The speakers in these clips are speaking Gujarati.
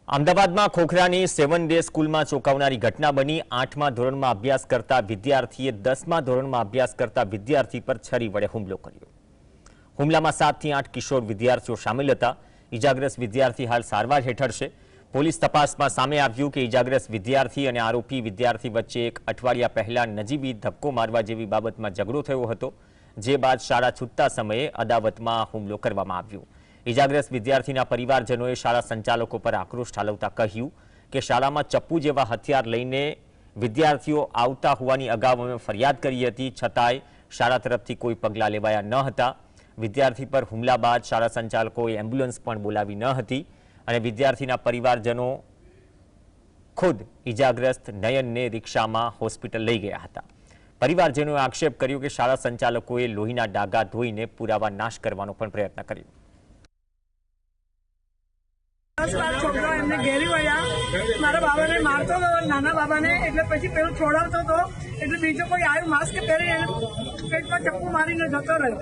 અમદાવાદમાં ખોખરાની 7 ડે સ્કૂલમાં ચોંકાવનારી ઘટના બની। 8મા ધોરણમાં અભ્યાસ કરતા વિદ્યાર્થીએ 10મા ધોરણમાં અભ્યાસ કરતા વિદ્યાર્થી પર છરી વડે હુમલો કર્યો। હુમલામાં 7 થી 8 કિશોર વિદ્યાર્થીઓ શામેલ હતા। ઇજાગ્રસ્ત વિદ્યાર્થી હાલ સારવાર હેઠળ છે। પોલીસ તપાસમાં સામે આવ્યું કે ઇજાગ્રસ્ત વિદ્યાર્થી અને આરોપી વિદ્યાર્થી વચ્ચે એક અઠવાડિયા પહેલા નજીવી ધક્કો મારવા જેવી બાબતમાં ઝઘડો થયો હતો, જે બાદ શાળા છૂટતા સમયે અદાવતમાં હુમલો કરવામાં આવ્યો। ઇજાગ્રસ્ત વિદ્યાર્થીના પરિવારજનોએ શાળા સંચાલકો પર આક્રોશ ઠાલવતા કહ્યું કે શાળામાં ચપ્પુ જેવા હથિયાર લઈને વિદ્યાર્થીઓ આવતા હોવાની અગાઉ અમે ફરિયાદ કરી હતી, છતાંય શાળા તરફથી કોઈ પગલાં લેવાયા ન હતા। વિદ્યાર્થી પર હુમલા બાદ શાળા સંચાલકોએ એમ્બ્યુલન્સ પણ બોલાવી ન હતી અને વિદ્યાર્થીના પરિવારજનો ખુદ ઇજાગ્રસ્ત નયનને રિક્ષામાં હોસ્પિટલ લઈ ગયા હતા। પરિવારજનોએ આક્ષેપ કર્યો કે શાળા સંચાલકોએ લોહીના ડાઘા ધોઈને પુરાવા નાશ કરવાનો પણ પ્રયત્ન કર્યો। 10 વાર છોકરો એમને ઘેરી વળ્યા, મારા બાબાને મારતો હતો, નાના બાબાને, એટલે પછી પેલું છોડાવતો હતો, એટલે બીજો કોઈ આવ્યું માસ્ક પહેરી એને પેટમાં ચપ્પુ મારીને જતો રહ્યો।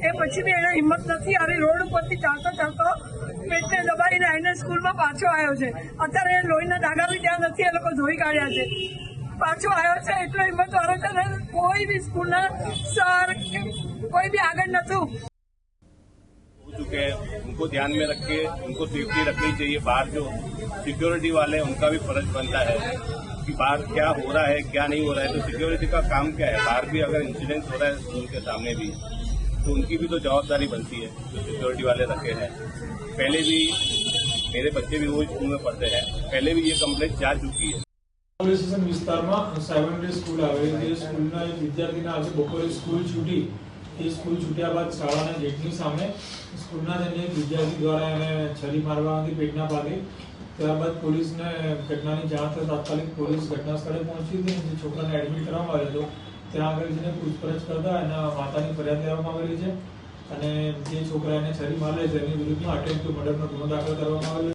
એ પછી બી એને હિંમત નથી હારી, રોડ ઉપરથી ચાલતો ચાલતો પેટને દબાઈને આવીને સ્કૂલમાં પાછો આવ્યો છે। અત્યારે એ લોહીના ડાઘા બી ત્યાં નથી, એ લોકો ધોઈ કાઢ્યા છે, પાછો આવ્યો છે। એટલો હિંમત વાળો છે ને, કોઈ બી સ્કૂલના સર કોઈ બી આગળ નતું। चुके हैं, उनको ध्यान में रख के उनको सेफ्टी रखनी चाहिए। बाहर जो सिक्योरिटी वाले हैं उनका भी फर्ज बनता है कि बाहर क्या हो रहा है क्या नहीं हो रहा है। तो सिक्योरिटी का काम क्या है, बाहर भी अगर इंसिडेंट हो रहा है स्कूल के सामने भी, तो उनकी भी तो जवाबदारी बनती है जो सिक्योरिटी वाले रखे हैं। पहले भी मेरे बच्चे भी वो स्कूल में पढ़ते हैं, पहले भी ये कंप्लेंट जा चुकी है। પોલીસ સ્ટેશન વિસ્તારમાં 7 ડે સ્કૂલ આવેલી છે। સ્કૂલના એક વિદ્યાર્થીને આજે બપોરે સ્કૂલ છૂટી, એ સ્કૂલ છૂટ્યા બાદ શાળાના ગેટની સામે સ્કૂલના જ એક વિદ્યાર્થી દ્વારા એને છરી મારવાથી પેટના ભાગે। ત્યારબાદ પોલીસને ઘટનાની જાણ થતાં તાત્કાલિક પોલીસ ઘટના સ્થળે પહોંચી હતી અને જે છોકરાને એડમિટ કરવામાં આવ્યો હતો ત્યાં આગળ જઈને પૂછપરછ કરતા એના માતાની ફરિયાદ લેવામાં આવેલી છે અને જે છોકરાને છરી મારે છે એની વિરુદ્ધમાં અટેમ્પ્ટ ટુ મર્ડરનો ગુનો દાખલ કરવામાં આવેલો છે।